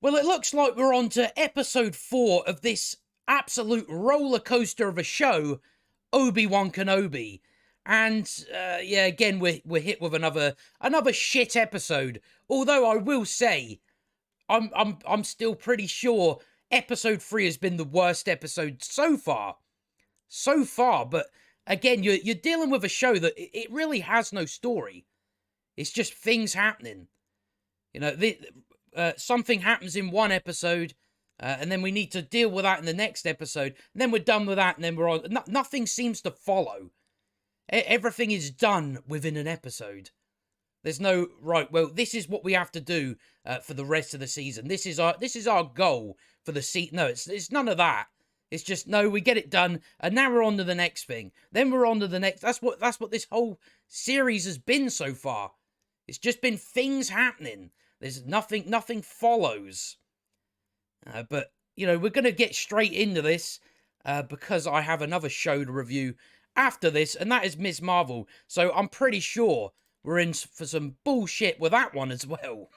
Well, it looks like we're on to episode 4 of this absolute roller coaster of a show, Obi Wan Kenobi. And yeah, again we're hit with another shit episode. Although I will say, I'm still pretty sure episode 3 has been the worst episode so far. But again, you're dealing with a show that it really has no story. It's just things happening. You know, something happens in one episode, and then we need to deal with that in the next episode. And then we're done with that, and then we're on. Nothing seems to follow. Everything is done within an episode. There's no right. Well, this is what we have to do for the rest of the season. This is our goal for the season. No, it's none of that. It's just no. We get it done, and now we're on to the next thing. Then we're on to the next. That's what this whole series has been so far. It's just been things happening. There's nothing follows. But, you know, we're going to get straight into this because I have another show to review after this, and that is Ms. Marvel. So I'm pretty sure we're in for some bullshit with that one as well.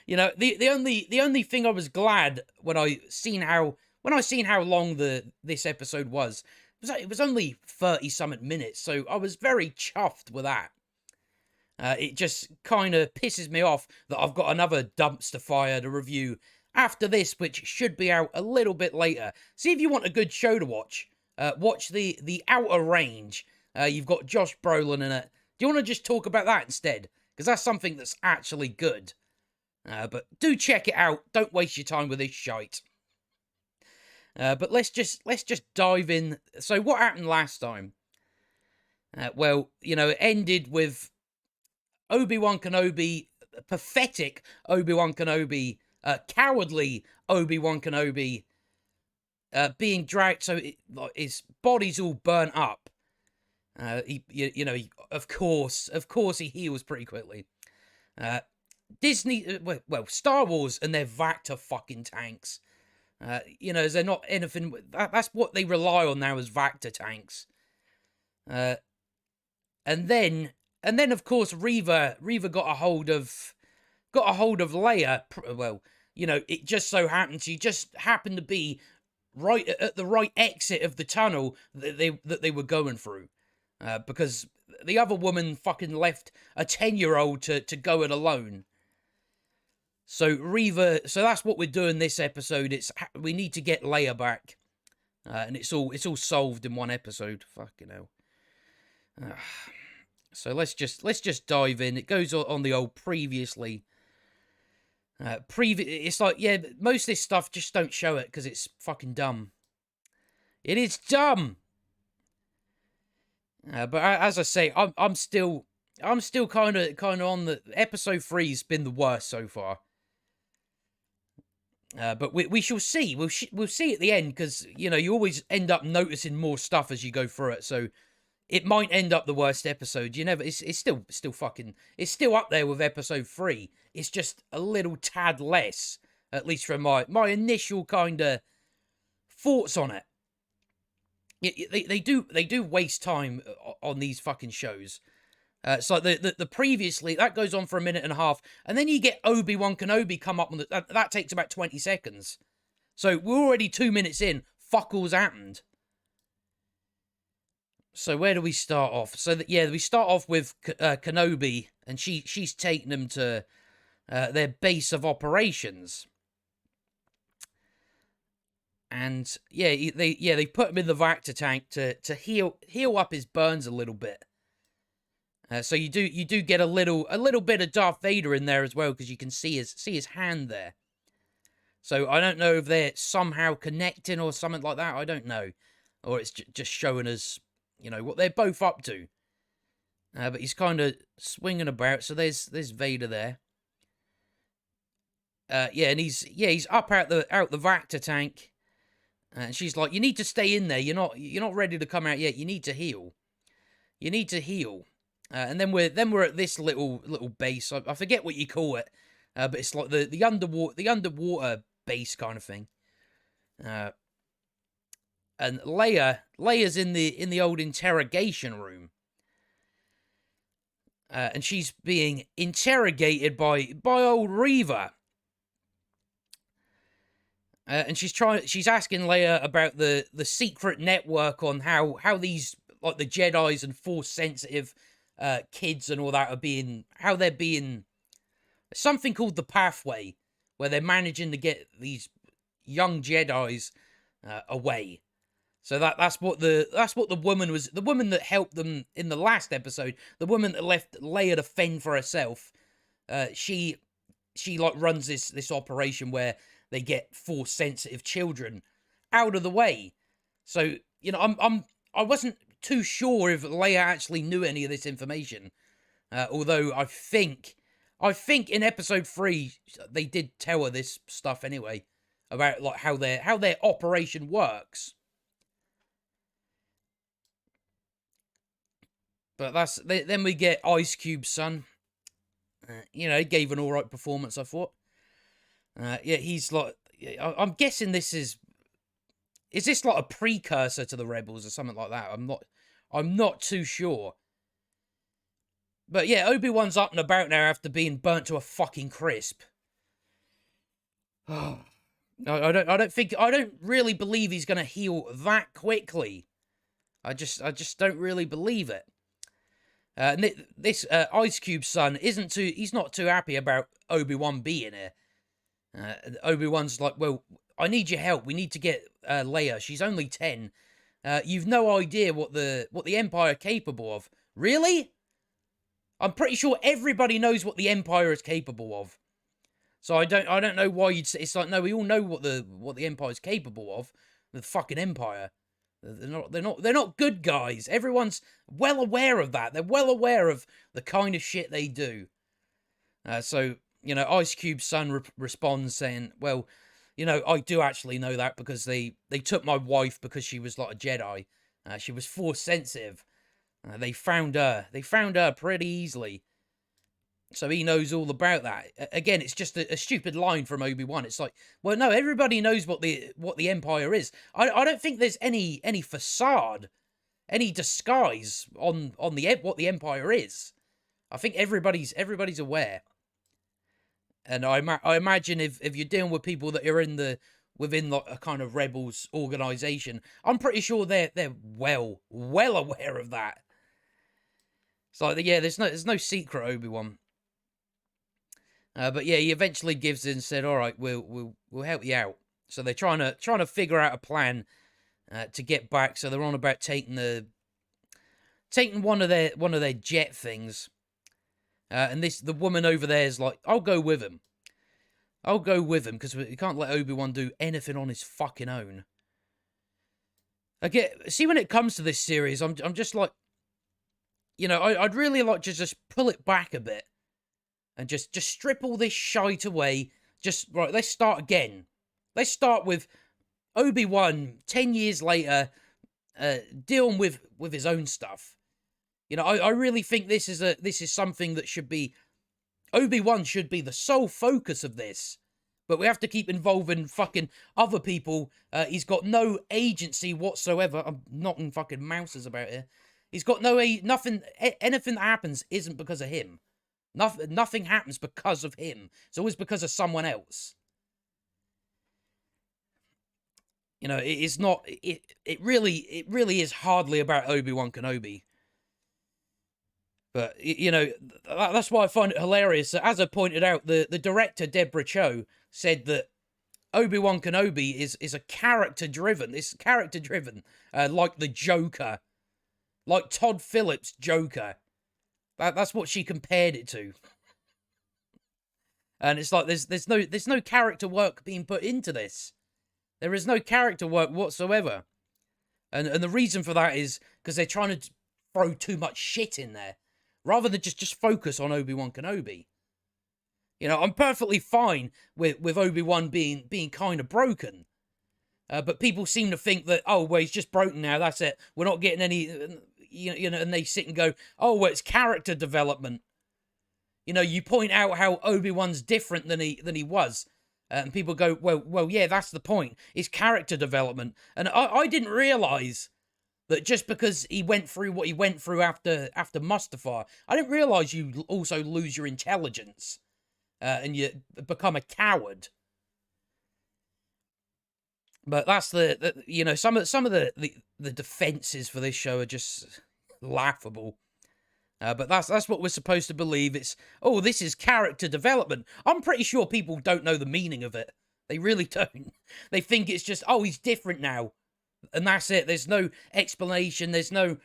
You know, the only thing I was glad when I seen how long this episode was it was only 30-something minutes, so I was very chuffed with that. It just kind of pisses me off that I've got another dumpster fire to review after this, which should be out a little bit later. See if you want a good show to watch. Watch the Outer Range. You've got Josh Brolin in it. Do you want to just talk about that instead? Because that's something that's actually good. But do check it out. Don't waste your time with this shite. But let's just dive in. So what happened last time? Well, you know, it ended with Obi Wan Kenobi, pathetic Obi Wan Kenobi, cowardly Obi Wan Kenobi, being dragged. So his body's all burnt up. Of course, he heals pretty quickly. Disney, well, Star Wars and their Vector fucking tanks. They're not anything. That's what they rely on now, as Vector tanks. And then, of course, Reva got a hold of Leia. Well, you know, it just so happened she just happened to be right at the right exit of the tunnel that they were going through, because the other woman fucking left a 10-year-old to go it alone. So so that's what we're doing this episode. We need to get Leia back, and it's all solved in one episode. Fucking hell. So let's just dive in. It goes on the old previously. It's like, yeah, most of this stuff just don't show it because it's fucking dumb. It is dumb. But as I say, I'm still kind of on the episode 3's been the worst so far. But we shall see. We'll see at the end, because you know you always end up noticing more stuff as you go through it. So it might end up the worst episode. You never. It's still fucking. It's still up there with episode 3. It's just a little tad less, at least from my initial kind of thoughts on it. They do waste time on these fucking shows. So the previously, that goes on for a minute and a half, and then you get Obi Wan Kenobi come up, and that takes about 20 seconds. So we're already 2 minutes in. Fuck all's happened. So where do we start off? So we start off with Kenobi, and she's taking them to their base of operations. And they put him in the Vector tank to heal up his burns a little bit. So you do get a little bit of Darth Vader in there as well, because you can see his hand there. So I don't know if they're somehow connecting or something like that. I don't know, or it's just showing us, you know, what they're both up to. But he's kind of swinging about. So there's Vader there. And he's up out the Vector tank. And she's like, "You need to stay in there. You're not ready to come out yet. You need to heal. You need to heal." And then we're at this little base. I forget what you call it, but it's like the underwater base kind of thing. And Leia's in the old interrogation room, and she's being interrogated by old Reva. And she's asking Leia about the secret network on how these, like, the Jedis and Force sensitive kids and all that how they're being, something called the pathway, where they're managing to get these young Jedis away. So that's what the woman was, the woman that helped them in the last episode, the woman that left Leia to fend for herself. She like runs this operation where they get Force sensitive children out of the way. So, I wasn't too sure if Leia actually knew any of this information. Although I think in episode 3 they did tell her this stuff anyway, about like how their operation works. But then we get Ice Cube's son. He gave an alright performance, I thought. He's like, I'm guessing this is this like a precursor to the Rebels or something like that? I'm not too sure. But yeah, Obi-Wan's up and about now after being burnt to a fucking crisp. I don't really believe he's gonna heal that quickly. I just don't really believe it. This Ice Cube's son he's not too happy about Obi-Wan being here. Obi-Wan's like, well, I need your help. We need to get Leia. She's only 10. You've no idea what the Empire are capable of. Really? I'm pretty sure everybody knows what the Empire is capable of. So I don't know why you'd say, it's like, no, we all know what the Empire is capable of. The fucking Empire. They're not good guys. Everyone's well aware of that. They're well aware of the kind of shit they do. So, Ice Cube's son responds saying, well, I do actually know that because they took my wife because she was like a Jedi. She was Force sensitive. They found her pretty easily. So he knows all about that. Again, it's just a stupid line from Obi-Wan. It's like, well, no, everybody knows what the Empire is. I don't think there's any facade, any disguise on what the Empire is. I think everybody's aware. And I imagine if you're dealing with people that are within like a kind of Rebels organization, I'm pretty sure they're well aware of that. It's like, yeah, there's no secret, Obi-Wan. But yeah, he eventually gives in and said, "All right, we'll help you out." So they're trying to figure out a plan to get back. So they're on about taking one of their jet things. And the woman over there is like, "I'll go with him. I'll go with him because we can't let Obi-Wan do anything on his fucking own." See, when it comes to this series, I'm just like, I'd really like to just pull it back a bit. And just strip all this shite away. Right, let's start again. Let's start with Obi-Wan 10 years later, dealing with his own stuff. I really think this is something that should be, Obi-Wan should be the sole focus of this. But we have to keep involving fucking other people. He's got no agency whatsoever. I'm knocking fucking mouses about here. He's got nothing. Anything that happens isn't because of him. Nothing happens because of him. It's always because of someone else. It's not. It really is hardly about Obi-Wan Kenobi. But that's why I find it hilarious. As I pointed out, the director Deborah Cho said that Obi-Wan Kenobi is a character driven. It's character driven, like the Joker, like Todd Phillips' Joker. That's what she compared it to. And it's like there's no character work being put into this. There is no character work whatsoever. And the reason for that is because they're trying to throw too much shit in there rather than just focus on Obi-Wan Kenobi. I'm perfectly fine with Obi-Wan being kind of broken. But people seem to think that, oh, well, he's just broken now, that's it. We're not getting any, and they sit and go, oh, well, it's character development. You point out how Obi-Wan's different than he was. And people go, well, yeah, that's the point. It's character development. And I didn't realise that just because he went through what he went through after Mustafar, I didn't realise you also lose your intelligence. And you become a coward. But that's you know, some of the defenses for this show are just laughable. But that's what we're supposed to believe. It's, oh, this is character development. I'm pretty sure people don't know the meaning of it. They really don't. They think it's just, oh, he's different now, and that's it. There's no explanation. There's no,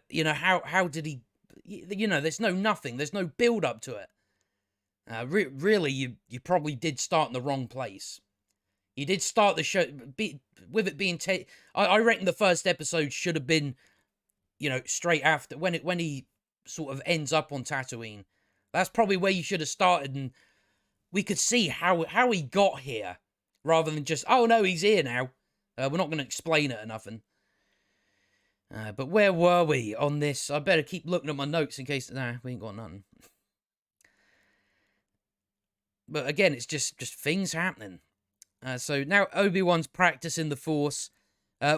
you know, how did he, you know, there's no nothing. There's no build up to it. Really, you probably did start in the wrong place. You did start the show with it being I reckon the first episode should have been, you know, straight after when he sort of ends up on Tatooine. That's probably where you should have started, and we could see how he got here, rather than just, oh no, he's here now. We're not going to explain it or nothing. But where were we on this? I better keep looking at my notes in case. Nah, we ain't got nothing. But again, it's just things happening. So now Obi-Wan's practicing the Force,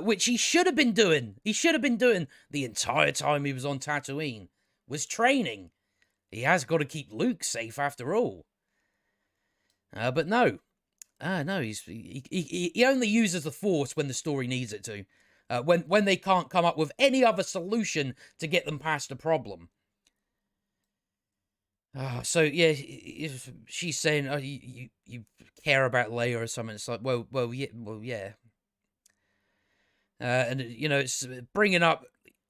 which he should have been doing. He should have been doing the entire time he was on Tatooine. Was training. He has got to keep Luke safe after all. But no. No, he only uses the Force when the story needs it to. When they can't come up with any other solution to get them past the problem. So yeah, she's saying, "Oh, you care about Leia or something." It's like, well, yeah. And you know, it's bringing up,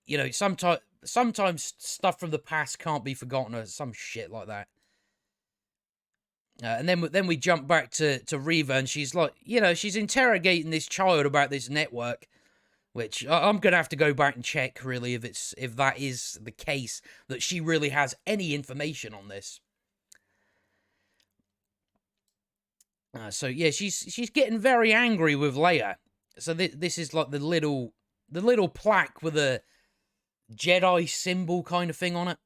you know, sometimes stuff from the past can't be forgotten or some shit like that. And then we jump back to Reva, and she's like, you know, she's interrogating this child about this network, which I'm gonna have to go back and check really if that is the case, that she really has any information on this. So yeah, she's getting very angry with Leia. So this is like the little plaque with a Jedi symbol kind of thing on it.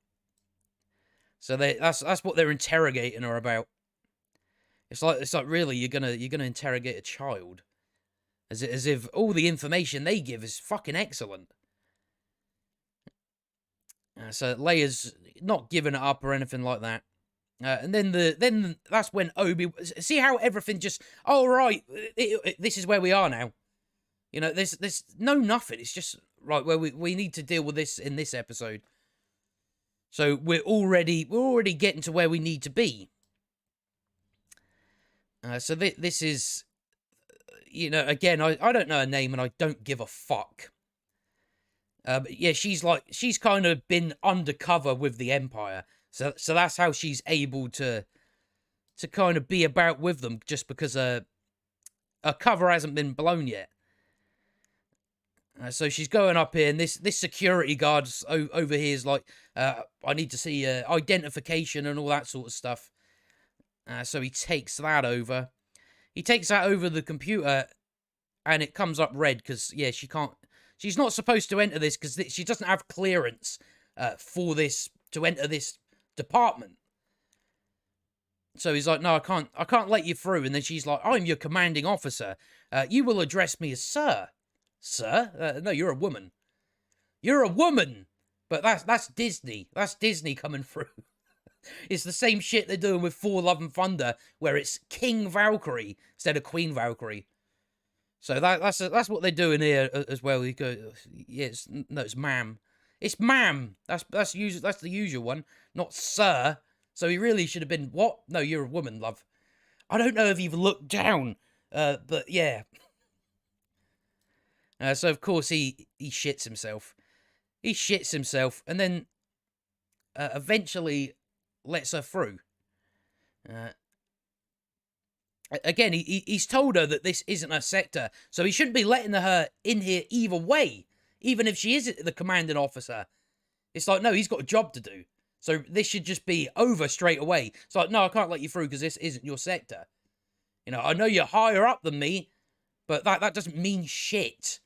So that's what they're interrogating her about. It's like really you're gonna interrogate a child, as if all the information they give is fucking excellent. So Leia's not giving it up or anything like that. And then that's when Obi, see how everything just, oh right, this is where we are now. You know, there's no nothing. It's just right where we need to deal with this in this episode. So we're already getting to where we need to be. So this is, you know, again, I don't know her name and I don't give a fuck. But yeah, she's kind of been undercover with the Empire. So that's how she's able to kind of be about with them, just because her cover hasn't been blown yet. So she's going up here, and this security guard over here is like, I need to see identification and all that sort of stuff. So he takes that over. He takes that over the computer, and it comes up red because, yeah, she's not supposed to enter this because she doesn't have clearance for this, to enter this department. So he's like, no, I can't let you through. And then she's like, I'm your commanding officer. You will address me as sir. Sir? No, you're a woman. You're a woman! But that's Disney. That's Disney coming through. It's the same shit they're doing with Thor Love and Thunder, where it's King Valkyrie instead of Queen Valkyrie. So that's what they're doing here as well. You go, yeah, it's ma'am. It's ma'am. That's the usual one, not sir. So he really should have been, what? No, you're a woman, love. I don't know if you've looked down, but yeah. So of course he shits himself. He shits himself, and then eventually lets her through. Again, he's told her that this isn't her sector, so he shouldn't be letting her in here either way, even if she is the commanding officer. It's like, no, he's got a job to do. So this should just be over straight away. It's like, no, I can't let you through because this isn't your sector. You know, I know you're higher up than me, but that doesn't mean shit.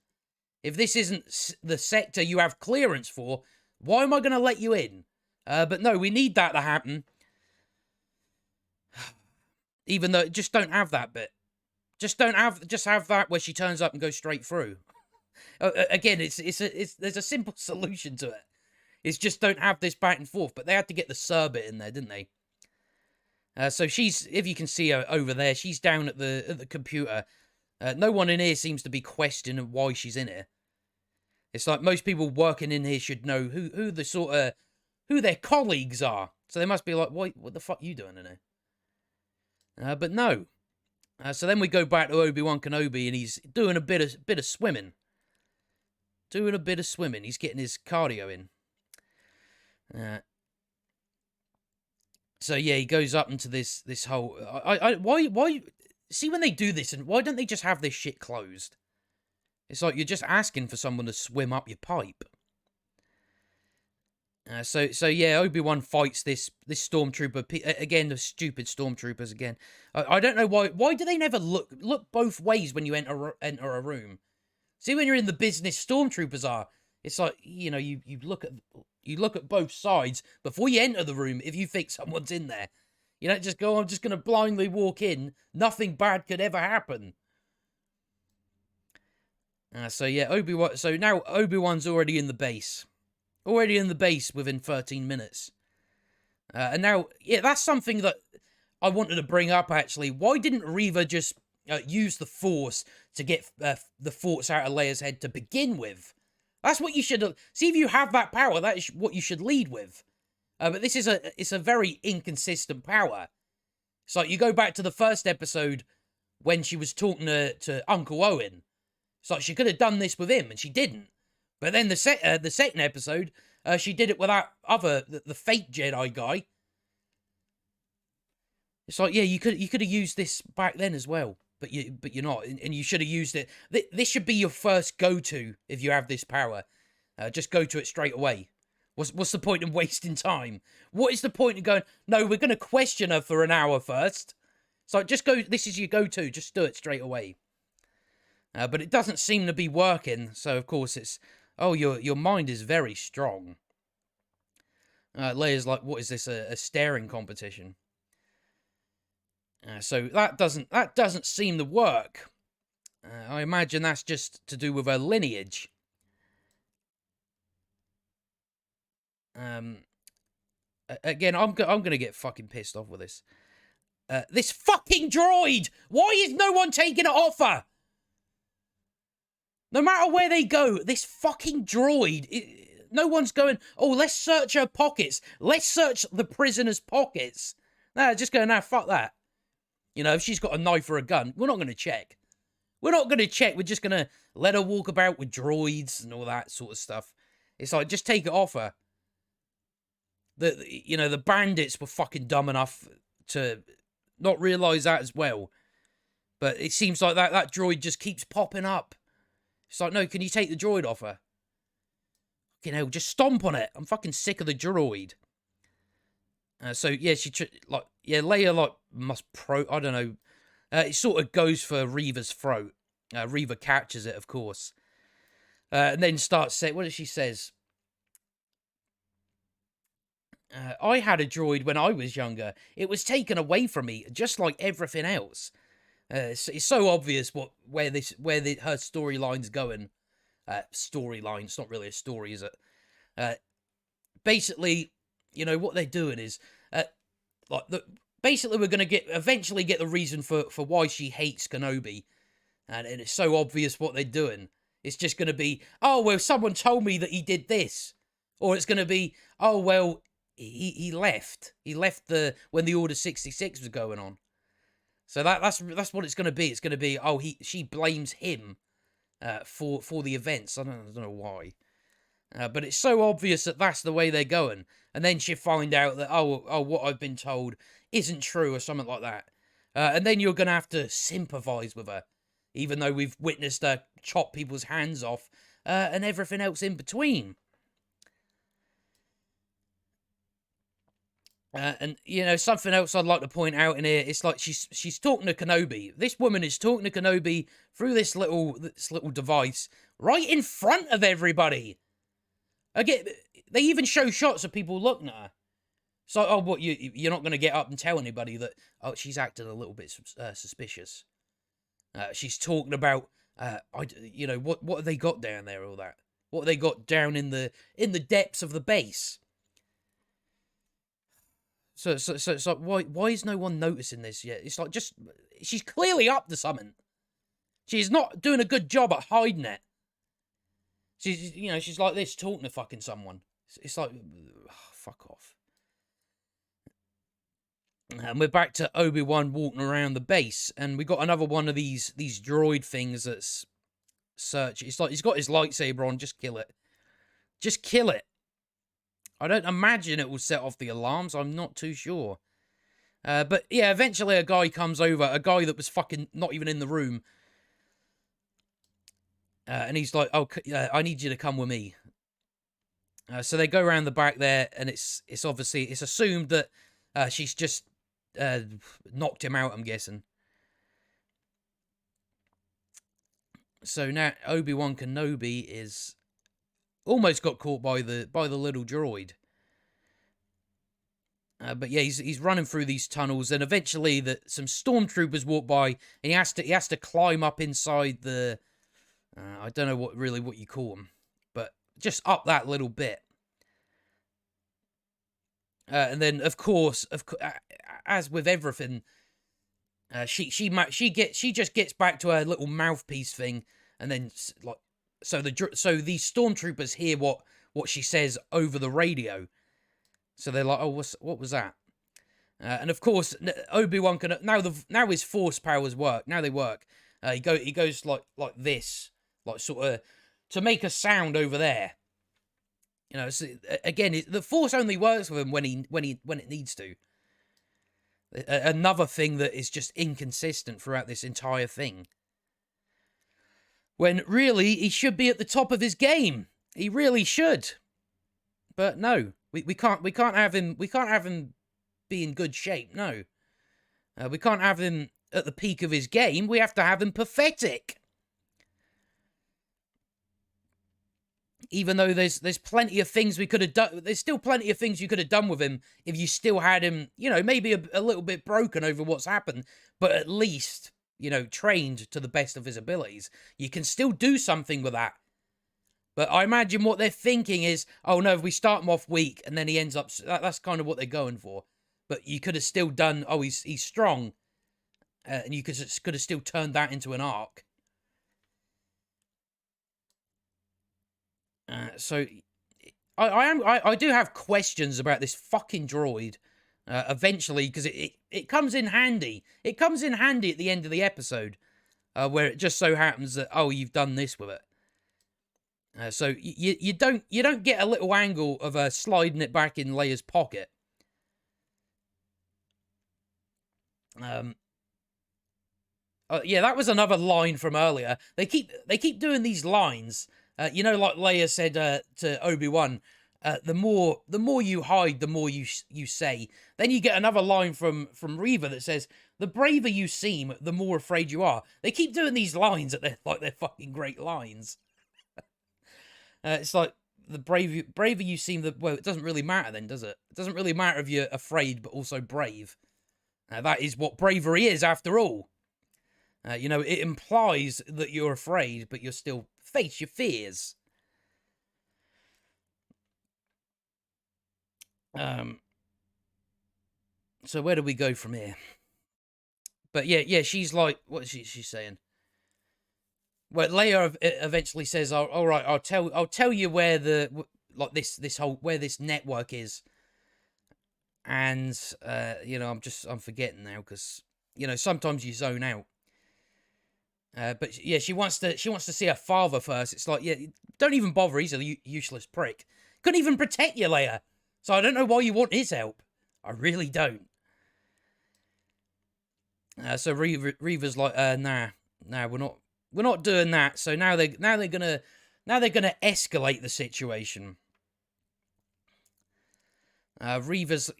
If this isn't the sector you have clearance for, why am I going to let you in? But no, we need that to happen. Even though, just don't have that bit. Just have that where she turns up and goes straight through. Again, there's a simple solution to it. It's just don't have this back and forth. But they had to get the sir bit in there, didn't they? So she's, if you can see her over there, she's down at the computer. No one in here seems to be questioning why she's in here. It's like most people working in here should know who the sort of who their colleagues are. So they must be like, what the fuck are you doing in here? But no. So then we go back to Obi Wan Kenobi, and he's doing a bit of swimming. Doing a bit of swimming. He's getting his cardio in. So yeah, he goes up into this whole. Why? See, when they do this, and why don't they just have this shit closed? It's like you're just asking for someone to swim up your pipe. So yeah, Obi-Wan fights this stormtrooper again. The stupid stormtroopers again. I don't know why. Why do they never look both ways when you enter a room? See, when you're in the business, stormtroopers are. It's like, you know, you look at both sides before you enter the room. If you think someone's in there, you don't just go, I'm just going to blindly walk in. Nothing bad could ever happen. So yeah, Obi-Wan. So now Obi-Wan's already in the base. Already in the base within 13 minutes. And now, yeah, that's something that I wanted to bring up, actually. Why didn't Reva just use the Force to get the Force out of Leia's head to begin with? That's what you should... See, if you have that power, that is what you should lead with. But this is it's a very inconsistent power. It's like, you go back to the first episode when she was talking to Uncle Owen. It's like, she could have done this with him, and she didn't. But then the second episode, she did it with that the fake Jedi guy. It's like, yeah, you could have used this back then as well, but you're not, and you should have used it. This should be your first go-to if you have this power. Just go to it straight away. What's the point in wasting time? What is the point in going? No, we're going to question her for an hour first. So just go. This is your go-to. Just do it straight away. But it doesn't seem to be working. So of course it's. Oh, your mind is very strong. Leia's like, what is this? A staring competition? So that doesn't seem to work. I imagine that's just to do with her lineage. Again, I'm gonna get fucking pissed off with this. This fucking droid! Why is no one taking it off her? No matter where they go, this fucking droid, no one's going, oh, let's search her pockets. Let's search the prisoner's pockets. Nah, just going, nah, fuck that. You know, if she's got a knife or a gun, we're not going to check. We're not going to check. We're just going to let her walk about with droids and all that sort of stuff. It's like, just take it off her. The bandits were fucking dumb enough to not realise that as well. But it seems like that droid just keeps popping up. It's like, no, can you take the droid off her? Fucking hell, just stomp on it. I'm fucking sick of the droid. So, yeah, Leia, must I don't know. It sort of goes for Reva's throat. Reva catches it, of course. And then starts saying, what does she says? I had a droid when I was younger. It was taken away from me, just like everything else. It's so obvious where her storyline's going. Storyline, it's not really a story, is it? Basically, you know, what they're doing is, basically we're going to eventually get the reason for why she hates Kenobi. And it's so obvious what they're doing. It's just going to be, oh, well, someone told me that he did this. Or it's going to be, oh, well, he left. He left when the Order 66 was going on. So that's what it's going to be. It's going to be, oh, she blames him for the events. I don't know why. But it's so obvious that that's the way they're going. And then she'll find out that, oh, what I've been told isn't true or something like that. And then you're going to have to sympathise with her. Even though we've witnessed her chop people's hands off and everything else in between. And, you know, something else I'd like to point out in here, it's like she's talking to Kenobi. This woman is talking to Kenobi through this little device right in front of everybody. Again, they even show shots of people looking at her. So, oh, what, you're not going to get up and tell anybody that, oh, she's acting a little bit suspicious. She's talking about, you know, what have they got down there, all that? What have they got down in the depths of the base? So it's like, why is no one noticing this yet? It's like, she's clearly up to something. She's not doing a good job at hiding it. She's like this, talking to fucking someone. It's like, oh, fuck off. And we're back to Obi-Wan walking around the base, and we got another one of these droid things that's search. It's like he's got his lightsaber on. Just kill it. Just kill it. I don't imagine it will set off the alarms. I'm not too sure. But yeah, eventually a guy comes over, a guy that was fucking not even in the room. And he's like, oh, I need you to come with me. So they go around the back there, and it's obviously, it's assumed that she's just knocked him out, I'm guessing. So now Obi Wan Kenobi is almost got caught by the little droid. But yeah, he's running through these tunnels, and eventually some stormtroopers walk by, and he has to climb up inside the I don't know what you call them, but just up that little bit. And then of course, as with everything, she just gets back to her little mouthpiece thing, and then like so these stormtroopers hear what she says over the radio. So they're like, oh, what was that? And of course, Obi-Wan can now his force powers work. Now they work. He goes like this, like sort of to make a sound over there. You know, so, again, the force only works with him when it needs to. Another thing that is just inconsistent throughout this entire thing. When really he should be at the top of his game. He really should. But no, we can't have him be in good shape. No, we can't have him at the peak of his game. We have to have him pathetic. Even though there's plenty of things we could have done, there's still plenty of things you could have done with him if you still had him, you know, maybe a little bit broken over what's happened, but at least, you know, trained to the best of his abilities. You can still do something with that. But I imagine what they're thinking is, oh no, if we start him off weak and then he ends up, that's kind of what they're going for. But you could have still done, oh, he's strong, and you could have still turned that into an arc. So I do have questions about this fucking droid. Eventually, because it comes in handy. It comes in handy at the end of the episode, where it just so happens that, oh, you've done this with it. So you don't get a little angle of sliding it back in Leia's pocket. Yeah, that was another line from earlier. They keep doing these lines. You know, like Leia said to Obi-Wan, the more you hide, the more you say. Then you get another line from Reva that says, the braver you seem, the more afraid you are. They keep doing these lines that they're fucking great lines. It's like, the braver you seem, well, it doesn't really matter then, does it? It doesn't really matter if you're afraid but also brave. That is what bravery is, after all. You know, it implies that you're afraid, but you're still face your fears. So where do we go from here? But yeah, she's like, what is she saying? Well, Leia eventually says, oh, all right, I'll tell you where where this network is. And you know, I'm forgetting now, because you know, sometimes you zone out. But yeah, she wants to see her father first. It's like, yeah, don't even bother. He's a useless prick. Couldn't even protect you, Leia. So I don't know why you want his help. I really don't. So Reva's like, nah, we're not doing that. So now they're gonna escalate the situation. Reva's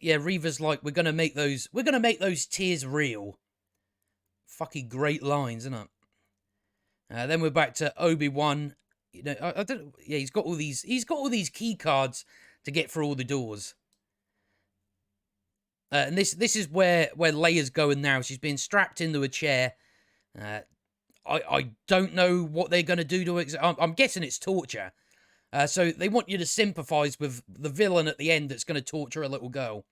like, we're gonna make those tears real. Fucking great lines, isn't it? Then we're back to Obi-Wan. You know, I don't. Yeah, he's got all these key cards to get through all the doors. And this is where Leia's going now. She's being strapped into a chair. I don't know what they're going to do to it. I'm guessing it's torture. So they want you to sympathise with the villain at the end that's going to torture a little girl.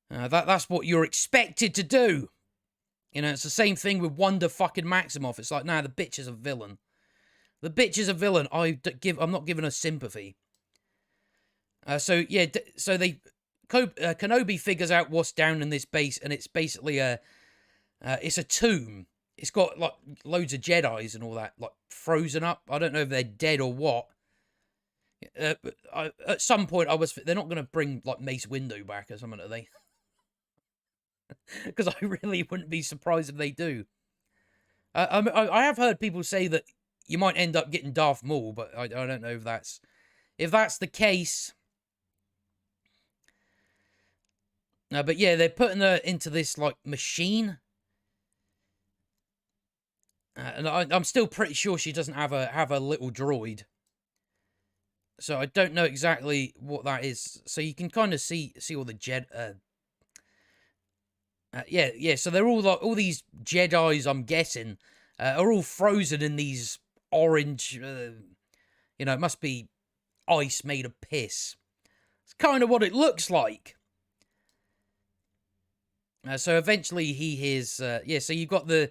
That's what you're expected to do. You know, it's the same thing with Wanda fucking Maximoff. It's like, nah, the bitch is a villain. The bitch is a villain. I'm not giving her sympathy. So yeah, so Kenobi figures out what's down in this base, and it's basically it's a tomb. It's got like loads of Jedis and all that, like frozen up. I don't know if they're dead or what. But at some point, they're not going to bring like Mace Windu back or something, are they? Because I really wouldn't be surprised if they do. I have heard people say that you might end up getting Darth Maul, but I don't know if that's the case. But yeah, they're putting her into this like machine, and I'm still pretty sure she doesn't have a little droid. So I don't know exactly what that is. So you can kind of see all the yeah. So they're all like all these Jedis. I'm guessing are all frozen in these orange. You know, it must be ice made of piss. It's kind of what it looks like. So eventually he hears. Yeah. So you've got the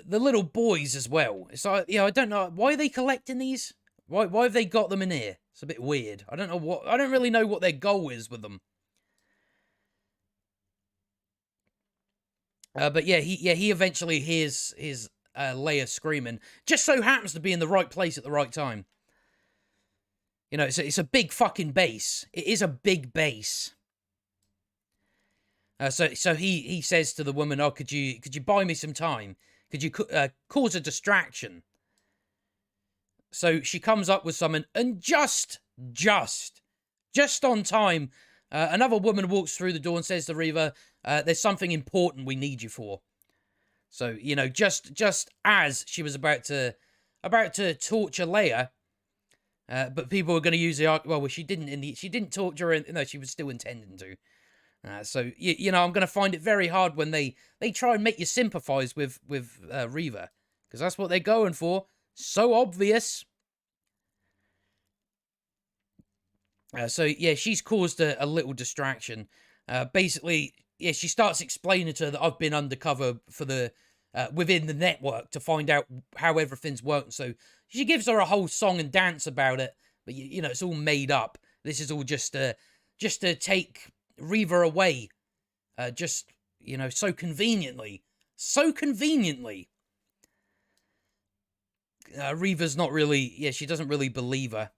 little boys as well. It's like, yeah, I don't know why are they collecting these. Why have they got them in here? It's a bit weird. I don't really know what their goal is with them. But yeah, he eventually hears Leia screaming. Just so happens to be in the right place at the right time. You know, it's a big fucking base. It is a big base. So he says to the woman, "Oh, could you buy me some time? Could you cause a distraction?" So she comes up with something, and just on time, another woman walks through the door and says to Reva, "There's something important we need you for." So you know, just as she was about to torture Leia, but people were going to use the well, she didn't torture her. No, she was still intending to. So you know, I'm going to find it very hard when they try and make you sympathize with Reva, because that's what they're going for. So obvious. So yeah, she's caused a little distraction. Basically, yeah, she starts explaining to her that I've been undercover for the within the network to find out how everything's working. So she gives her a whole song and dance about it, but you know, it's all made up. This is all just to take Reva away, just you know, so conveniently. Reva's not really, yeah, she doesn't really believe her.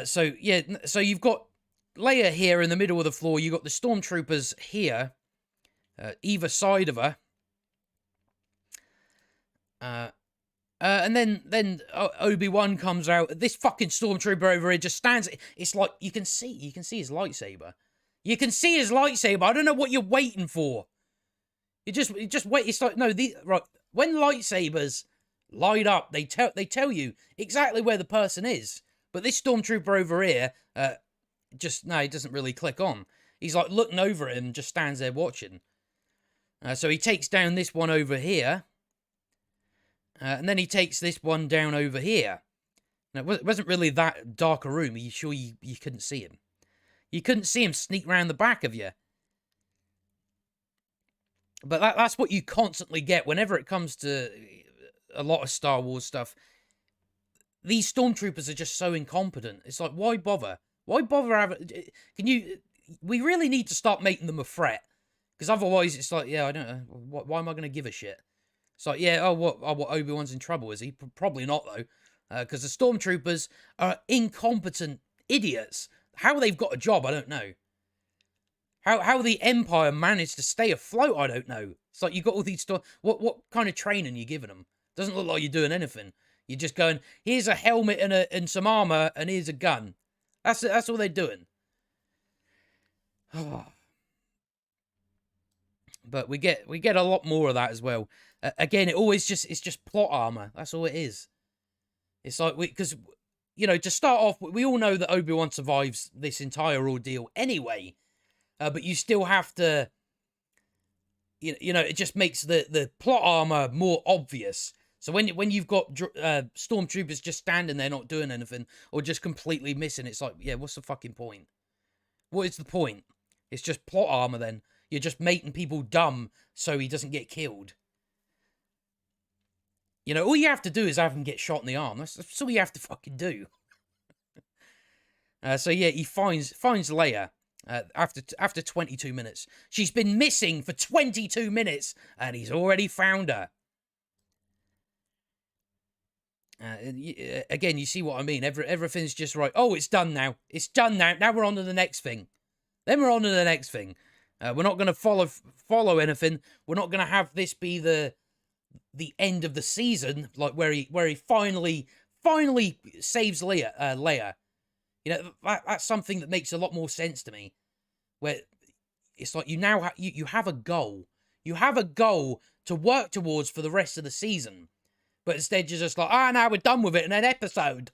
So yeah, so you've got Leia here in the middle of the floor. You've got the stormtroopers here, either side of her. And then Obi Wan comes out. This fucking stormtrooper over here just stands. It's like you can see his lightsaber. You can see his lightsaber. I don't know what you're waiting for. You just wait. It's like no, right when lightsabers light up, they tell you exactly where the person is. But this stormtrooper over here, he doesn't really click on. He's like looking over at him and just stands there watching. So he takes down this one over here. And then he takes this one down over here. Now, it wasn't really that dark a room. Are you sure you couldn't see him? You couldn't see him sneak round the back of you. But that's what you constantly get whenever it comes to a lot of Star Wars stuff. These stormtroopers are just so incompetent. It's like, why bother? Why bother having... We really need to start making them a threat. Because otherwise, it's like, yeah, I don't know. Why am I going to give a shit? It's like, yeah, what Obi-Wan's in trouble, is he? Probably not, though. Because the stormtroopers are incompetent idiots. How they've got a job, I don't know. How the Empire managed to stay afloat, I don't know. It's like, you've got all these... What kind of training are you giving them? Doesn't look like you're doing anything. You're just going, here's a helmet and some armor, and here's a gun. That's all they're doing. But we get a lot more of that as well. Again, it's just plot armor. That's all it is. It's like because you know, to start off, we all know that Obi-Wan survives this entire ordeal anyway. But you still have to, you know, it just makes the plot armor more obvious. So when you've got stormtroopers just standing there not doing anything or just completely missing, it's like, yeah, what's the fucking point? What is the point? It's just plot armor then. You're just making people dumb so he doesn't get killed. You know, all you have to do is have him get shot in the arm. That's all you have to fucking do. So yeah, he finds Leia after 22 minutes. She's been missing for 22 minutes, and he's already found her. Again, you see what I mean? Everything's just right. Oh, it's done now. It's done now. Now we're on to the next thing. Then we're on to the next thing. We're not going to follow anything. We're not going to have this be the end of the season, like where he finally saves Leia. You know, that's something that makes a lot more sense to me. Where it's like you now you have a goal. You have a goal to work towards for the rest of the season. But instead you're just like, now we're done with it in an episode.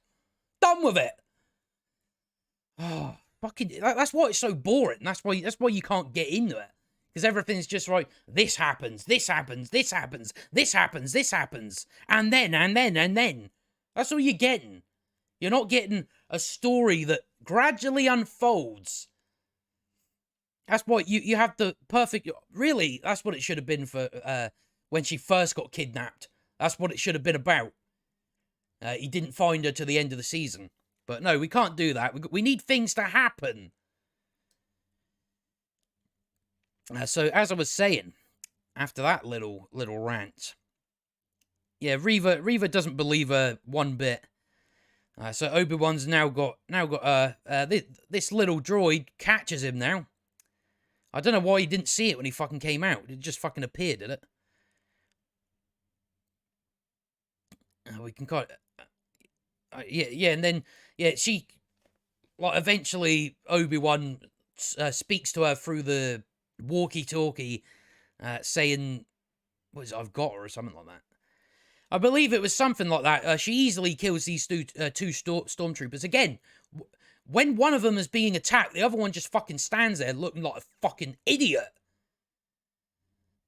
Done with it. Oh, fucking, that's why it's so boring. That's why you can't get into it. Because everything's just like, this happens, this happens, this happens, this happens, this happens. And then. That's all you're getting. You're not getting a story that gradually unfolds. That's why you have the perfect... Really, that's what it should have been for when she first got kidnapped. That's what it should have been about. He didn't find her to the end of the season. But no, we can't do that. We need things to happen. So, as I was saying, after that little rant... Yeah, Reva doesn't believe her one bit. So Obi-Wan's now got this little droid catches him now. I don't know why he didn't see it when he fucking came out. It just fucking appeared, did it? We can kind of... yeah, and then, she... Like, eventually, Obi-Wan speaks to her through the walkie-talkie, saying... What is it, I've got her, or something like that. I believe it was something like that. She easily kills these two stormtroopers. Again, when one of them is being attacked, the other one just fucking stands there looking like a fucking idiot.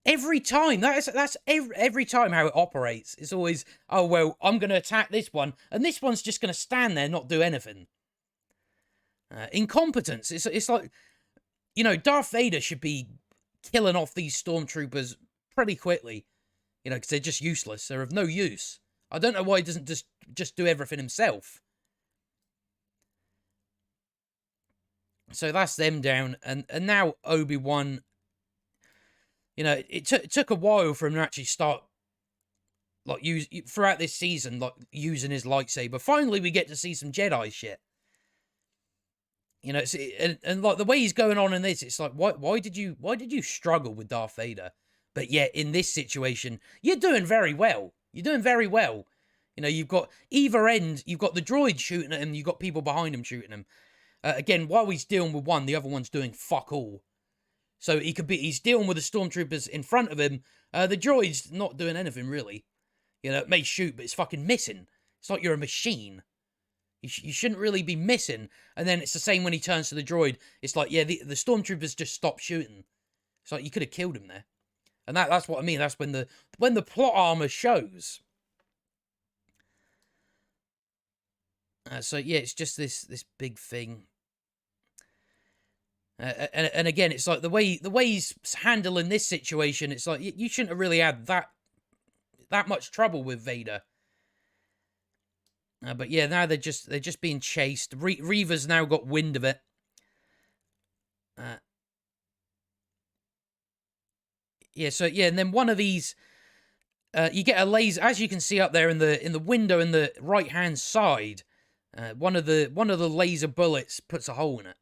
Every time. That's every time how it operates. It's always, oh, well, I'm going to attack this one, and this one's just going to stand there and not do anything. Incompetence. It's like, you know, Darth Vader should be killing off these stormtroopers pretty quickly. You know, because they're just useless. They're of no use. I don't know why he doesn't just do everything himself. So that's them down. And now Obi-Wan... You know, it took a while for him to actually start... Like, throughout this season, like, using his lightsaber. Finally, we get to see some Jedi shit. You know, and like, the way he's going on in this, it's like, why did you struggle with Darth Vader? But yet, in this situation, you're doing very well. You're doing very well. You know, you've got either end, you've got the droid shooting at him, you've got people behind him shooting him. Again, while he's dealing with one, the other one's doing fuck all. So he's dealing with the stormtroopers in front of him. The droid's not doing anything, really. You know, it may shoot, but it's fucking missing. It's like you're a machine. You shouldn't really be missing. And then it's the same when he turns to the droid. It's like, yeah, the stormtroopers just stopped shooting. It's like, you could have killed him there. And that's what I mean. That's when the plot armor shows. So yeah, it's just this big thing. And again, it's like the way he's handling this situation. It's like you shouldn't have really had that much trouble with Vader. But yeah, now they're just being chased. Reva's now got wind of it. Yeah, so yeah, and then one of these, you get a laser, as you can see up there in the window in the right hand side. One of the laser bullets puts a hole in it.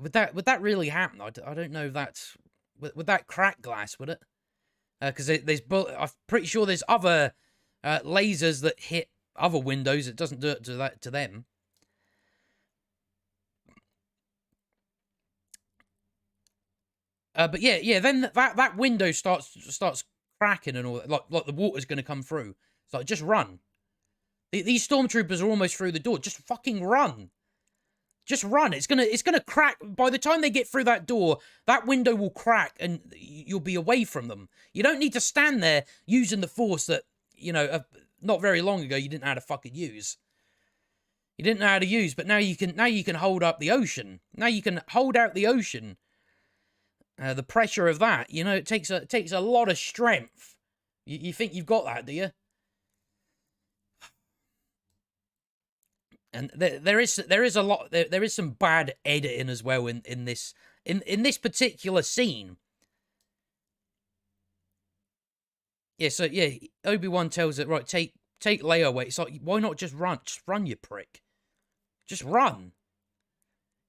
Would that really happen? I don't know if that's would that crack glass, would it? Because there's I'm pretty sure there's other lasers that hit other windows. It doesn't do it to them. But yeah, then that window starts cracking and all that, like the water's going to come through. It's like, just run. These stormtroopers are almost through the door. Just fucking run. Just run. It's gonna crack. By the time they get through that door, that window will crack and you'll be away from them. You don't need to stand there using the force that, you know, not very long ago you didn't know how to fucking use. You didn't know how to use, but now you can hold up the ocean. Now you can hold out the ocean. The pressure of that, you know, it takes a lot of strength. You think you've got that, do you? And there is a lot. There is some bad editing as well in this particular scene. Yeah, so yeah, Obi-Wan tells it, right, take Leia away. It's like, why not just run? Just run, you prick. Just run.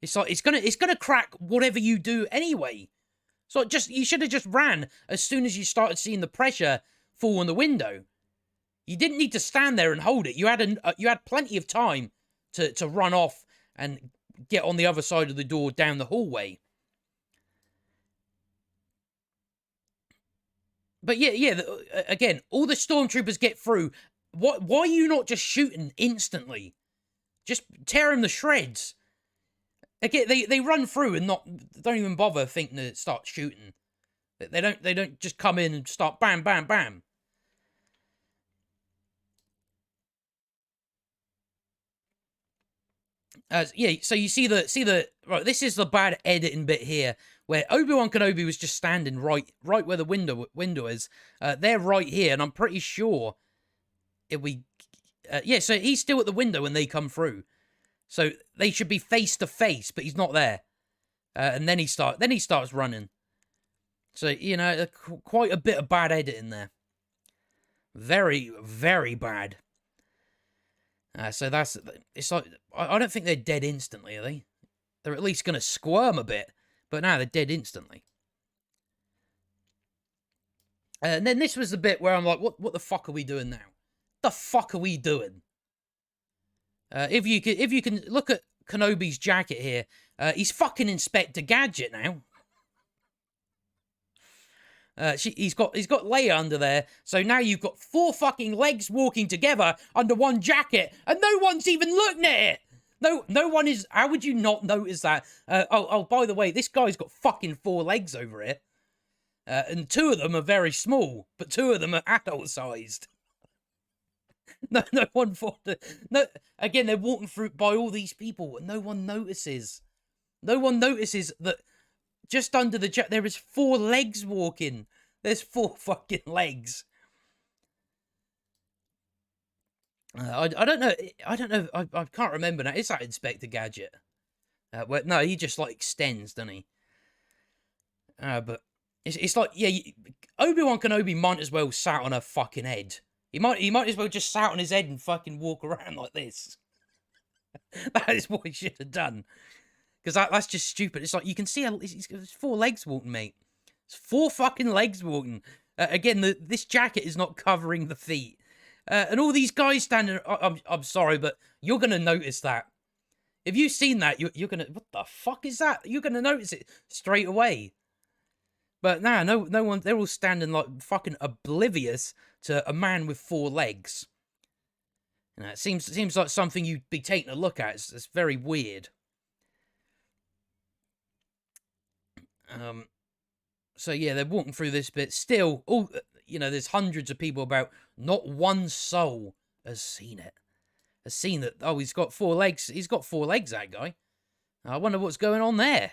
It's like it's gonna crack whatever you do anyway. So you should have just ran as soon as you started seeing the pressure fall on the window. You didn't need to stand there and hold it. You had plenty of time to run off and get on the other side of the door down the hallway. But yeah. Again, all the stormtroopers get through. Why are you not just shooting instantly? Just tear them to shreds. Again, they run through and don't even bother thinking to start shooting. They don't just come in and start bam, bam, bam. Yeah, so you see the right. This is the bad editing bit here, where Obi-Wan Kenobi was just standing right where the window is. They're right here, and I'm pretty sure if we, yeah. So he's still at the window when they come through, so they should be face to face, but he's not there. And then he starts running. So you know, quite a bit of bad editing there. Very, very bad. So it's like, I don't think they're dead instantly, are they? They're at least going to squirm a bit, but now they're dead instantly. And then this was the bit where I'm like, what the fuck are we doing now? The fuck are we doing? If you can look at Kenobi's jacket here, he's fucking Inspector Gadget now. He's got Leia under there, so now you've got 4 fucking legs walking together under one jacket, and no one's even looking at it. No one is. How would you not notice that? Oh, by the way, this guy's got fucking 4 legs over here, and 2 of them are very small, but 2 of them are adult-sized. No one thought that. No, again, they're walking through by all these people, and no one notices. No one notices that. Just under the jacket, there is 4 legs walking. There's 4 fucking legs. I don't know. I can't remember now. Is that Inspector Gadget? Well, no, he just like extends, doesn't he? But it's like, yeah, Obi-Wan Kenobi might as well sat on a fucking head. He might as well just sat on his head and fucking walk around like this. That is what he should have done. Because that's just stupid. It's like, you can see he's got 4 legs walking, mate. It's 4 fucking legs walking. Again, this jacket is not covering the feet. And all these guys standing... I'm sorry, but you're going to notice that. If you've seen that, you're going to... What the fuck is that? You're going to notice it straight away. But nah, no one... They're all standing like fucking oblivious to a man with 4 legs. You know, it seems like something you'd be taking a look at. It's very weird. So yeah, they're walking through this bit. Still, all you know, there's hundreds of people about. Not one soul has seen it. Has seen that. Oh, he's got 4 legs. He's got 4 legs, that guy. I wonder what's going on there.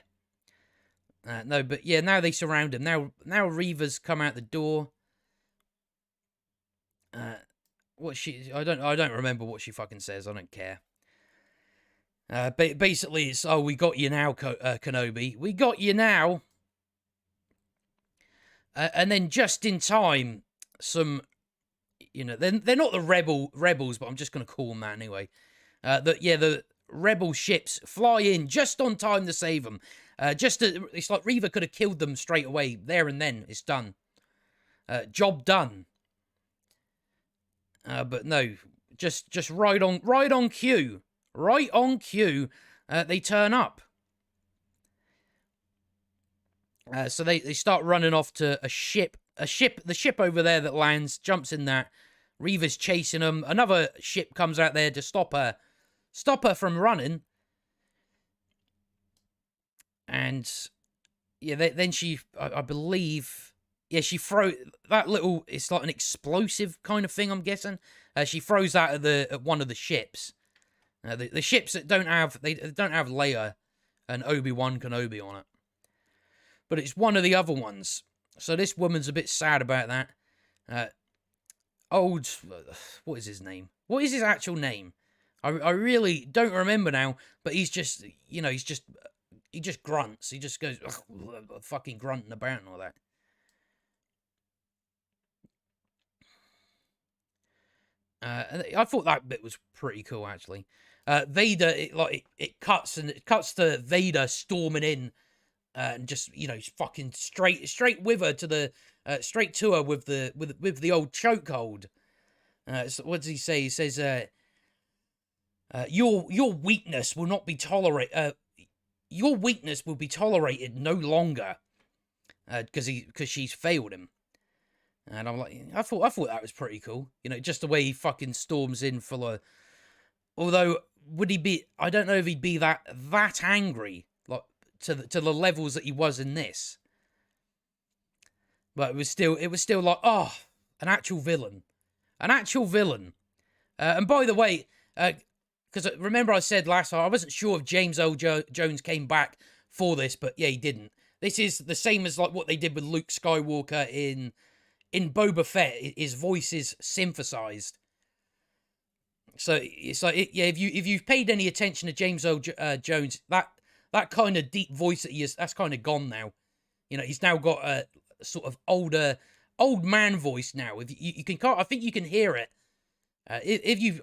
No, but yeah, now they surround him. Now Reva's come out the door. I don't remember what she fucking says. I don't care. Basically, it's, oh, we got you now, Kenobi. We got you now. And then just in time, some, you know, they're not the rebels, but I'm just going to call them that anyway. The rebel ships fly in just on time to save them. It's like Reva could have killed them straight away, there and then. It's done. Job done. But no, just right on cue. Right on cue, they turn up. So they start running off to the ship over there that lands, jumps in that. Reva's chasing them. Another ship comes out there to stop her from running. And yeah, then she, I believe, yeah, she throws that little, it's like an explosive kind of thing, I'm guessing. She throws that at one of the ships. The ships that don't have Leia and Obi Wan Kenobi on it, but it's one of the other ones. So this woman's a bit sad about that. What is his name? What is his actual name? I really don't remember now. But he's just, he just grunts. He just goes fucking grunting about and all that. I thought that bit was pretty cool, actually. Vader, it cuts to Vader storming in, and just fucking straight with her to the straight to her with the old chokehold. So what does he say? He says, "Your weakness will not be tolerated. Your weakness will be tolerated no longer, because she's failed him." And I'm like, I thought that was pretty cool. Just the way he fucking storms in full of. Although, would he be? I don't know if he'd be that angry, like to the levels that he was in this. But it was still like, oh, an actual villain. And by the way, because remember I said last time I wasn't sure if James Earl Jones came back for this, but yeah, he didn't. This is the same as like what they did with Luke Skywalker in Boba Fett. His voice is synthesized. So it's like, if you've paid any attention to James Earl Jones, that kind of deep voice that he is, that's kind of gone now. He's now got a sort of old man voice now. If you can, I think you can hear it. I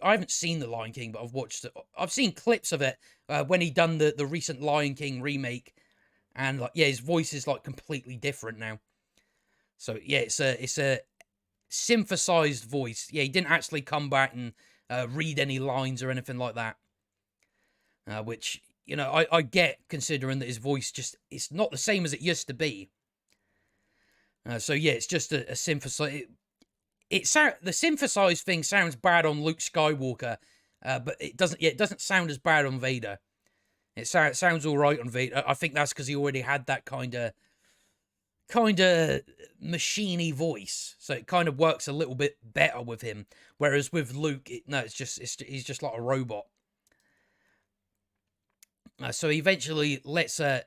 haven't seen The Lion King, but I've watched it. I've seen clips of it when he done the recent Lion King remake, and like, yeah, his voice is like completely different now. So yeah, it's a synthesized voice. Yeah, he didn't actually come back and read any lines or anything like that. Which, I get, considering that his voice it's not the same as it used to be. So yeah, it's just a synthesized. The synthesized thing sounds bad on Luke Skywalker, but it doesn't sound as bad on Vader. It sounds all right on Vader. I think that's because he already had that kind of machiney voice, so it kind of works a little bit better with him. Whereas with Luke, he's just like a robot. So he eventually lets her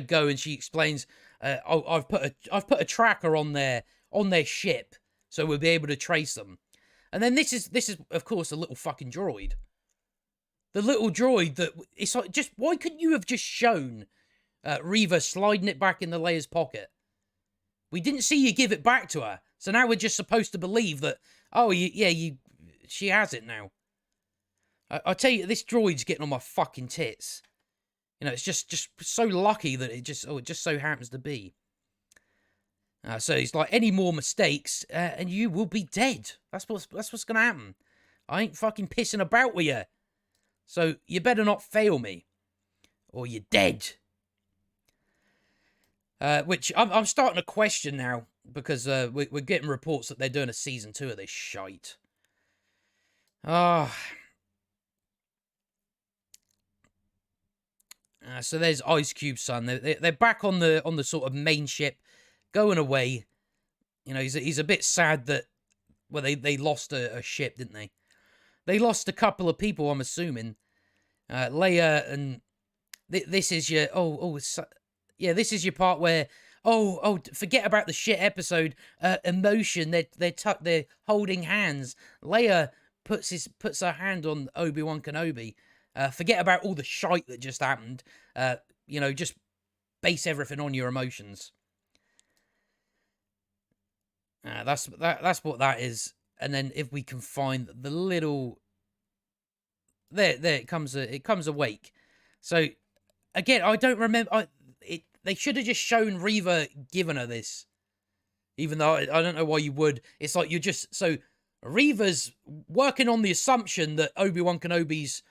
go, and she explains, I've put a tracker on their ship, so we'll be able to trace them. And then this is of course a little fucking droid. The little droid that it's like, just why couldn't you have just shown Reva sliding it back in the Leia's pocket? We didn't see you give it back to her, so now we're just supposed to believe that, she has it now. I tell you, this droid's getting on my fucking tits. It's just so lucky that it just so happens to be. So he's like, any more mistakes, and you will be dead. That's what's gonna happen. I ain't fucking pissing about with you. So you better not fail me, or you're dead. Which I'm starting to question now, because we're getting reports that they're doing a season 2 of this shite. So there's Ice Cube's son. They're back on the sort of main ship, going away. He's a bit sad that, well, they lost a ship, didn't they? They lost a couple of people, I'm assuming. Leia, and this is your this is your part where forget about the shit episode. Emotion. They're holding hands. Leia puts her hand on Obi Wan Kenobi. Forget about all the shite that just happened. Just base everything on your emotions. That's what that is. And then if we can find the little, there it comes awake. So again, I don't remember. They should have just shown Reva giving her this, even though I don't know why you would. It's like Reva's working on the assumption that Obi Wan Kenobi's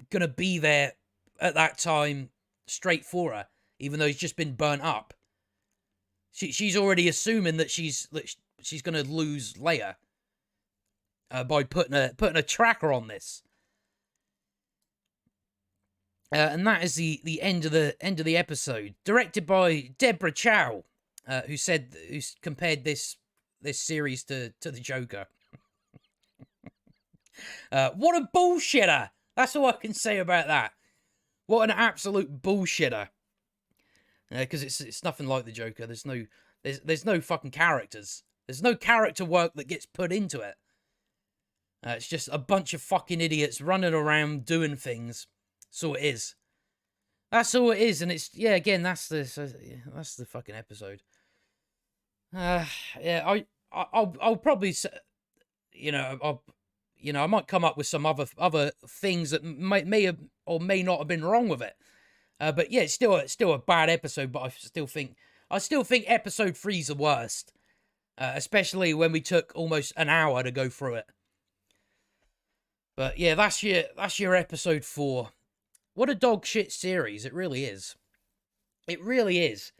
gonna be there at that time straight for her, even though he's just been burnt up. She's already assuming that she's gonna lose Leia by putting a tracker on this. And that is the end of the episode, directed by Deborah Chow, who's compared this series to the Joker. What a bullshitter! That's all I can say about that. What an absolute bullshitter. Because it's nothing like the Joker. There's no fucking characters. There's no character work that gets put into it. It's just a bunch of fucking idiots running around doing things. That's all it is. That's all it is, and it's again. That's the fucking episode. I'll probably I might come up with some other things that may have or may not have been wrong with it. But yeah, it's still a bad episode. But I still think episode 3's the worst, especially when we took almost an hour to go through it. But yeah, that's your episode 4. What a dog shit series! It really is. It really is.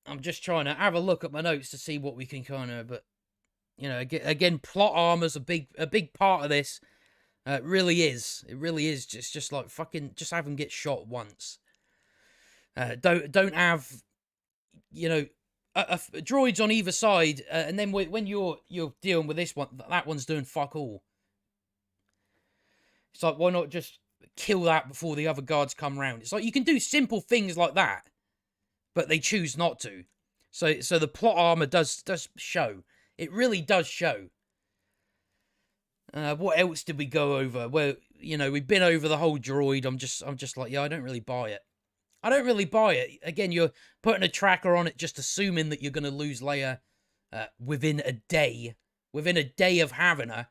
I'm just trying to have a look at my notes to see what we can kind of, but again, plot armor's a big part of this. It really is. It really is. Just like fucking, just have him get shot once. Don't have, droids on either side, and then when you're dealing with this one, that one's doing fuck all. It's like, why not just kill that before the other guards come round? It's like you can do simple things like that, but they choose not to. So the plot armor does show. It really does show. What else did we go over? Well, we've been over the whole droid. I'm just like, I don't really buy it. I don't really buy it. Again, you're putting a tracker on it, just assuming that you're going to lose Leia within a day. Within a day of having her.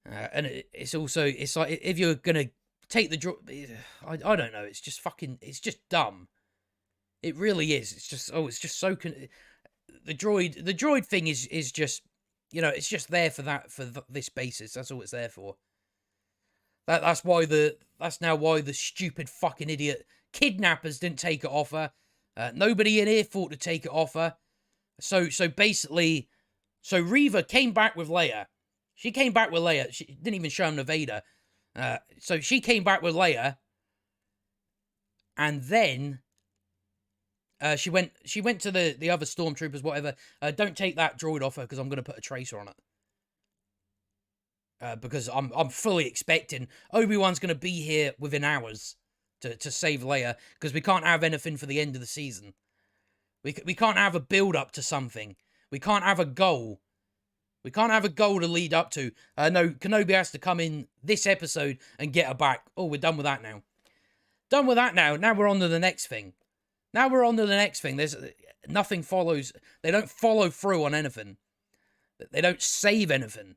And it's like, if you're going to take the droid, I don't know. It's just dumb. It really is. It's just so... The droid thing is just... it's just there for this basis. That's all it's there for. That's now why the stupid fucking idiot kidnappers didn't take it off her. Nobody in here thought to take it off her. So basically, Reva came back with Leia. She came back with Leia. She didn't even show him the Vader. So she came back with Leia, and then she went to the other stormtroopers, whatever. Don't take that droid off her because I'm going to put a tracer on it. Because I'm fully expecting Obi-Wan's going to be here within hours to save Leia, because we can't have anything for the end of the season. We can't have a build-up to something. We can't have a goal. We can't have a goal to lead up to. No, Kenobi has to come in this episode and get her back. Oh, we're done with that now. Done with that now. Now we're on to the next thing. There's nothing follows. They don't follow through on anything. They don't save anything.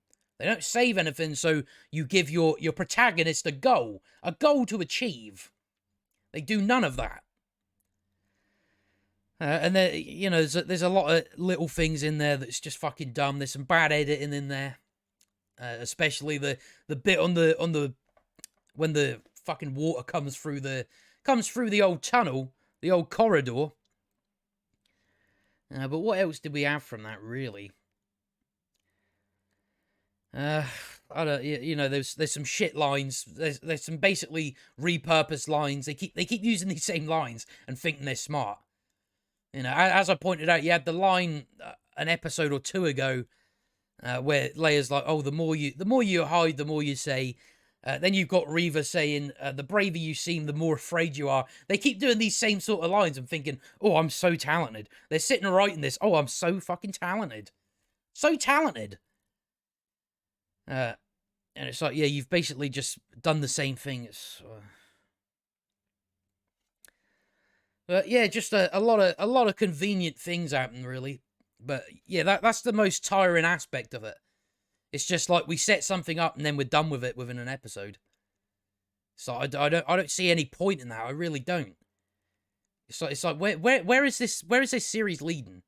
So you give your protagonist a goal to achieve. They do none of that. And there, there's a lot of little things in there that's just fucking dumb. There's some bad editing in there, especially the bit on the when the fucking water comes through the old tunnel, the old corridor. But what else did we have from that, really? I don't, there's some shit lines. There's some basically repurposed lines. They keep using these same lines and thinking they're smart. As I pointed out, you had the line an episode or two ago where Leia's like, "Oh, the more you hide, the more you say." Then you've got Reva saying, "The braver you seem, the more afraid you are." They keep doing these same sort of lines and thinking, "Oh, I'm so talented." They're sitting writing this. "Oh, I'm so fucking talented, so talented." And it's like, yeah, you've basically just done the same thing. But yeah, just a lot of convenient things happen, really. But yeah, that's the most tiring aspect of it. It's just like we set something up and then we're done with it within an episode. So I don't see any point in that. I really don't. It's like where is this series leading?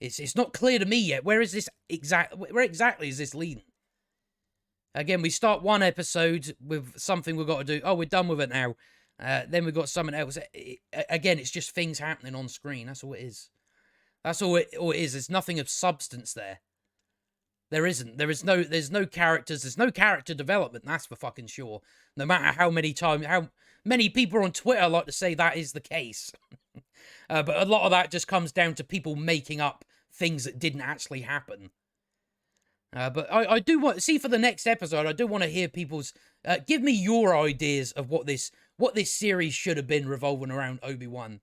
It's not clear to me yet. Where exactly is this leading? Again, we start one episode with something we've got to do. Oh, we're done with it now. Then we've got something else. Again, it's just things happening on screen. That's all it is. That's all it is. There's nothing of substance there. There's no characters. There's no character development. That's for fucking sure. No matter how many people on Twitter like to say that is the case. But a lot of that just comes down to people making up things that didn't actually happen. But I do want see for the next episode. I do want to hear people's. Give me your ideas of what this series should have been revolving around Obi-Wan.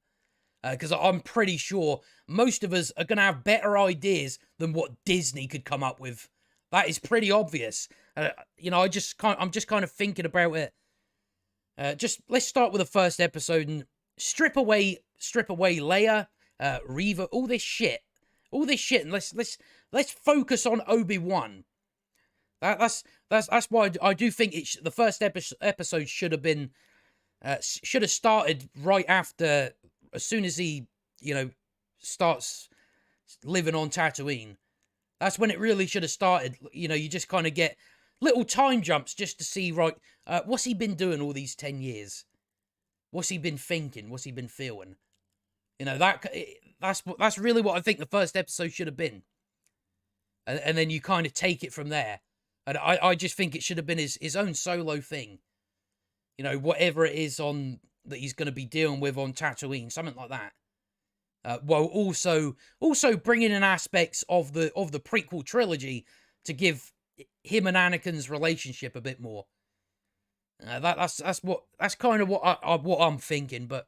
Because I'm pretty sure most of us are gonna have better ideas than what Disney could come up with. That is pretty obvious. You know, I'm just kind of thinking about it. Just let's start with the first episode and strip away Leia, Reva, all this shit, and let's focus on Obi-Wan. That's why I do think the first episode should have been should have started right after, as soon as he, you know, starts living on Tatooine. That's when it really should have started. You know, you just kind of get little time jumps just to see, right, what's he been doing all these 10 years? What's he been thinking? What's he been feeling? You know, that's really what I think the first episode should have been. And then you kind of take it from there. And I just think it should have been his own solo thing. You know, whatever it is that he's going to be dealing with on Tatooine, something like that. While also bringing in aspects of the prequel trilogy to give him and Anakin's relationship a bit more. That's kind of what I'm thinking. But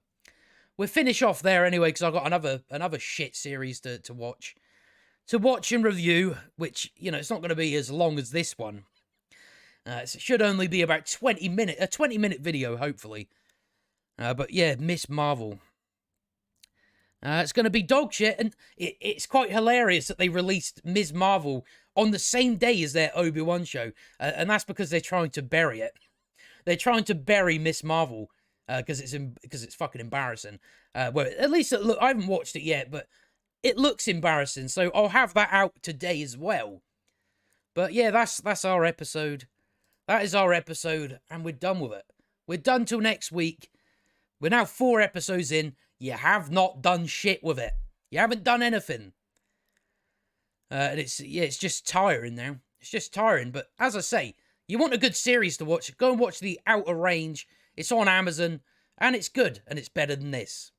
we'll finish off there anyway, because I've got another shit series to watch and review, which, you know, it's not going to be as long as this one. It should only be about 20-minute video, hopefully. But yeah, Miss Marvel. It's going to be dog shit, and it's quite hilarious that they released Ms. Marvel on the same day as their Obi-Wan show, and that's because they're trying to bury it. They're trying to bury Miss Marvel because it's fucking embarrassing. Well, at least look, I haven't watched it yet, but it looks embarrassing, so I'll have that out today as well. But yeah, that's our episode. That is our episode, and we're done with it. We're done till next week. We're now 4 episodes in. You have not done shit with it. You haven't done anything. And it's just tiring now. It's just tiring. But as I say, you want a good series to watch, go and watch The Outer Range. It's on Amazon, and it's good, and it's better than this.